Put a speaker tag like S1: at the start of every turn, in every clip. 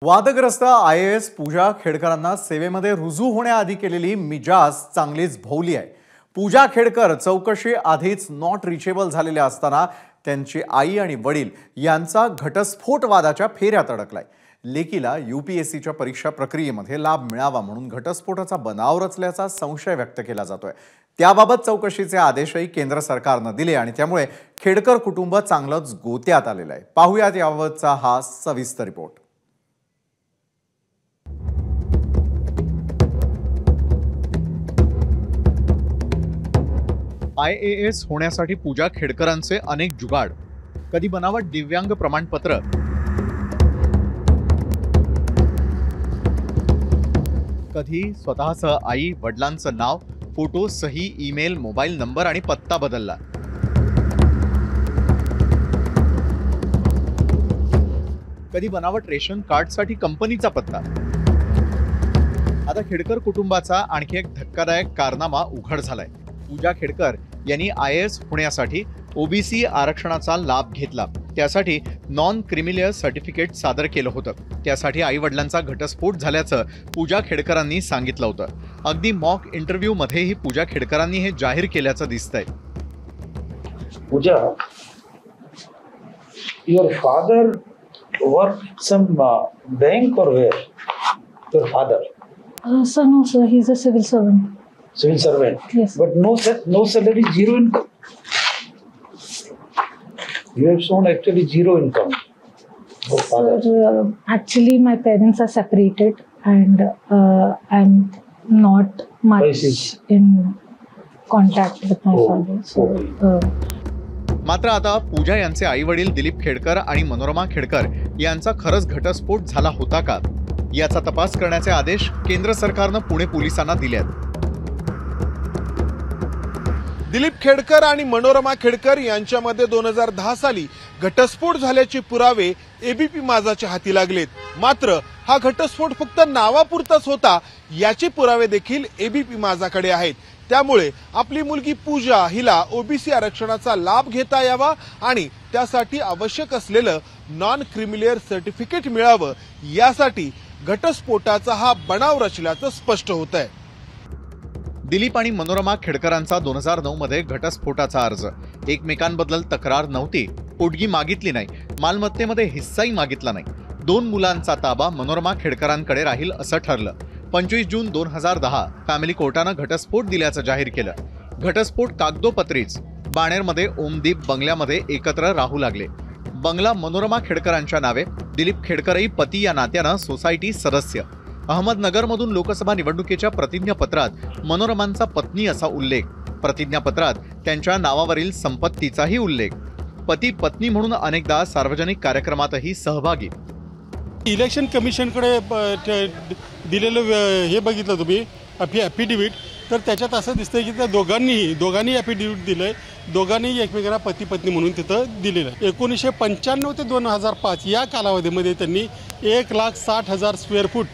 S1: वादग्रस्त IAS पूजा खेडकरांना सेवेमध्ये रुजू होण्याआधी केलेली मिजाज चांगलीच भोवली आहे। पूजा खेडकर चौकशी आधीच नॉट रिचेबल झालेल्या असताना त्यांची आई आणि वडील यांचा घटस्फोट वादाच्या फेऱ्यात अडकलाय। लेकीला UPSCच्या परीक्षा प्रक्रियेमध्ये लाभ मिळावा म्हणून घटस्फोटाचा बनाव रचल्याचा संशय व्यक्त केला जातोय। त्याबाबत चौकशीचे आदेशही केंद्र सरकारने दिले आणि त्यामुळे खेडकर कुटुंब चांगलंच गोत्यात आलेलं आहे। पाहूयात याबाबतचा हा सविस्तर रिपोर्ट। IAS होण्यासाठी पूजा खेडकरांचे अनेक जुगाड, कधी बनावट दिव्यांग प्रमाणपत्र, कधी स्वतःचं आई वडिलांचं नाव, फोटो, सही, ईमेल, मोबाईल नंबर आणि पत्ता बदलला, कधी बनावट रेशन कार्डसाठी कंपनीचा पत्ता। आता खेडकर कुटुंबाचा आणखी एक धक्कादायक कारनामा उघड झालाय। पूजा खेडकर यांनी IAS होण्यासाठी OBC आरक्षणाचा लाभ घेतला। त्यासाठी नॉन क्रिमिलियर सर्टिफिकेट सादर केलं होतं। त्यासाठी आई वडिलांचा घटस्फोट झाल्याचं पूजा खेडकरांनी सांगितलं होतं। अगदी मॉक इंटरव्ह्यू मध्येही पूजा खेडकरांनी हे जाहीर केल्याचं दिसतंय।
S2: पूजा, your father worked some bank or where? Your father?
S3: Sir, no, sir. He's a civil servant.
S2: Civil servant.
S3: Yes.
S2: But no salary, zero income. You have shown actually zero income. Your father.
S3: Sir, actually, my parents are separated, and I'm not much in contact with my father. So.
S1: मात्र आता पूजा यांचे आई वडील दिलीप खेडकर आणि मनोरमा खेडकर यांचा खरंच घटस्फोट झाला होता का, याचा तपास करण्याचे आदेश केंद्र सरकारने पुणे पोलिसांना दिले आहेत।
S4: दिलीप खेडकर आणि मनोरमा खेडकर यांच्यामध्ये 2010 साली घटस्फोट झाल्याचे पुरावे ABP माझाच्या हाती लागलेत। मात्र हा घटस्फोट फक्त नावापुरताच होता याचे पुरावे देखील ABP माझाकडे आहेत। त्यामुळे आपली मुलगी पूजा हिला OBC आरक्षणाचा लाभ घेता यावा आणि त्यासाठी आवश्यक असलेलं नॉन क्रिमिलियर सर्टिफिकेट मिळावं यासाठी घटस्फोटाचा हा बनाव रचल्याचं स्पष्ट होत आहे।
S1: दिलीप आणि मनोरमा खेडकरांचा 2009 मध्ये घटस्फोटाचा अर्ज, एकमेकांबद्दल तक्रार नव्हती, पोटगी मागितली नाही, मालमत्तेमध्ये हिस्साही मागितला नाही, 2 मुलांचा ताबा मनोरमा खेडकरांकडे राहील असं ठरलं। 25 जून 2010 फॅमिली कोर्टानं घटस्फोट दिल्याचं जाहीर केलं। घटस्फोट कागदोपत्रीच बाणेरमध्ये ओमदीप बंगल्यामध्ये एकत्र राहू लागले। बंगला मनोरमा खेडकरांच्या नावे, दिलीप खेडकरही पती या नात्यानं सोसायटी सदस्य। अहमदनगरमधून लोकसभा निवडणुकीच्या प्रतिज्ञापत्रात मनोरमांचा पत्नी असा उल्लेख, प्रतिज्ञापत्रात त्यांच्या नावावरील संपत्तीचाही उल्लेख, पती पत्नी म्हणून अनेकदा सार्वजनिक कार्यक्रमातही सहभागी।
S5: इलेक्शन कमिशनकडे दिलेलं हे बघितलं तुम्ही ॲफिडेव्हिट, तर त्याच्यात असं दिसतंय की त्या दोघांनी ॲफिडेव्हिट दिलंय, दोघांनी एकमेकांना पती पत्नी म्हणून तिथं दिलेलं आहे। 1995 ते 2005 या कालावधीमध्ये त्यांनी 1,60,000 स्क्वेअर फूट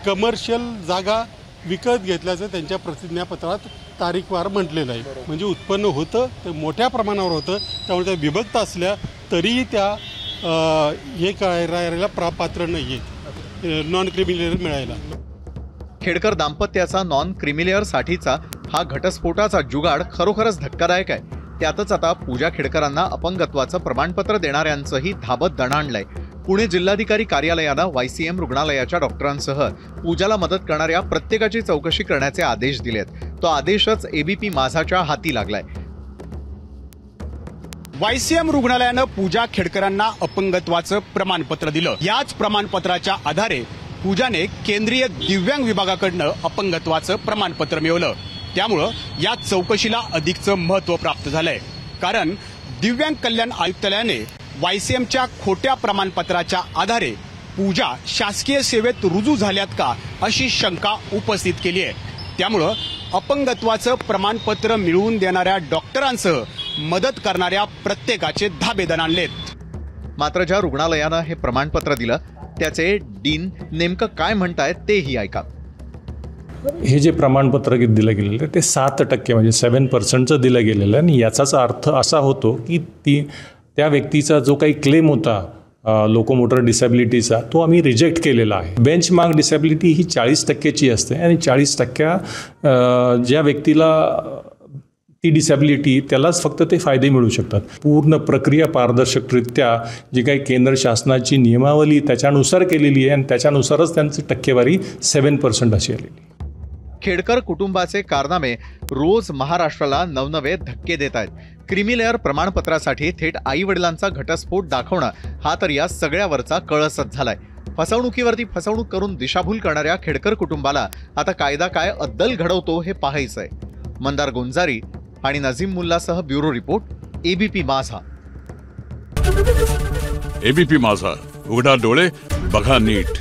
S5: कमर्शियल जागा विकत घेतल्याचं त्यांच्या प्रतिज्ञापत्रात तारीखवार म्हटलेलं आहे। म्हणजे उत्पन्न होतं ते मोठ्या प्रमाणावर होतं, त्यामुळे त्या विभक्त असल्या तरीही त्या हे करायला पात्र नाही आहे नॉन क्रिमिलियर मिळायला।
S1: खेडकर दाम्पत्याचा नॉन क्रिमिलियर साठीचा हा घटस्फोटाचा जुगाड खरोखरच धक्कादायक आहे। त्यातच आता पूजा खेडकरांना अपंगत्वाचं प्रमाणपत्र देणाऱ्यांचंही धाबत दणाणलंय। पुणे जिल्हाधिकारी कार्यालयानं YCM रुग्णालयाच्या डॉक्टरांसह पूजाला मदत करणाऱ्या प्रत्येकाची चौकशी करण्याचे आदेश दिलेत। तो आदेशच ABP माझाच्या हाती लागलाय।
S6: YCM रुग्णालयानं पूजा खेडकरांना अपंगत्वाचं प्रमाणपत्र दिलं। याच प्रमाणपत्राच्या आधारे पूजाने केंद्रीय दिव्यांग विभागाकडनं अपंगत्वाचं प्रमाणपत्र मिळवलं। त्यामुळं या चौकशीला अधिकचं महत्त्व प्राप्त झालंय, कारण दिव्यांग कल्याण आयुक्तालयाने YCMच्या खोट्या प्रमाणपत्राच्या आधारे पूजा शासकीय सेवेत रुजू झाल्यात का अशी शंका उपस्थित केली आहे। त्यामुळं अपंगत्वाचं प्रमाणपत्र मिळवून देणाऱ्या डॉक्टरांसह मदत करणाऱ्या प्रत्येकाचे धाबे दणाणलेत।
S1: मात्र ज्या रुग्णालयानं हे प्रमाणपत्र दिलं त्याचे डीन नेमकं काय म्हणतायत तेही ऐका।
S7: हे जे प्रमाणपत्र दिलं गेलेलं ते 7% म्हणजे 7% दिलं गेलेलं आणि याचाच अर्थ असा होतो की त्या व्यक्तीचा जो काही क्लेम होता लोकोमोटर डिसॅबिलिटीचा तो आम्ही रिजेक्ट केलेला आहे. बेंचमार्क डिसॅबिलिटी ही 40%ची असते आणि 40% ज्या व्यक्तीला ती डिसॅबिलिटी त्यालाच फक्त ते फायदे मिळू शकतात. पूर्ण प्रक्रिया पारदर्शकरित्या जी काही केंद्र शासनाची नियमावली त्याच्यानुसार केलेली आहे आणि त्याच्यानुसारच त्यांची टक्केवारी 7% अशी आलेली.
S1: खेडकर कुटुंबाचे कारनामे रोज महाराष्ट्राला नवनवे धक्के देत आहेत. क्रीमी लेअर प्रमाणपत्रासाठी थेट आई वडिलांचा घटस्फोट दाखवणं हा तर या सगळ्यावरचा कळसच झालाय. फसवणुकीवरती फसवणूक करून दिशाभूल करणाऱ्या खेडकर कुटुंबाला आता कायदा काय अद्दल घडवतो हे पाहायचंय. मंदार गुंजारी आणि नजीम मुल्लासह ब्युरो रिपोर्ट, एबीपी माझा.
S8: एबीपी माझा, उघडा डोळे बघा नीट.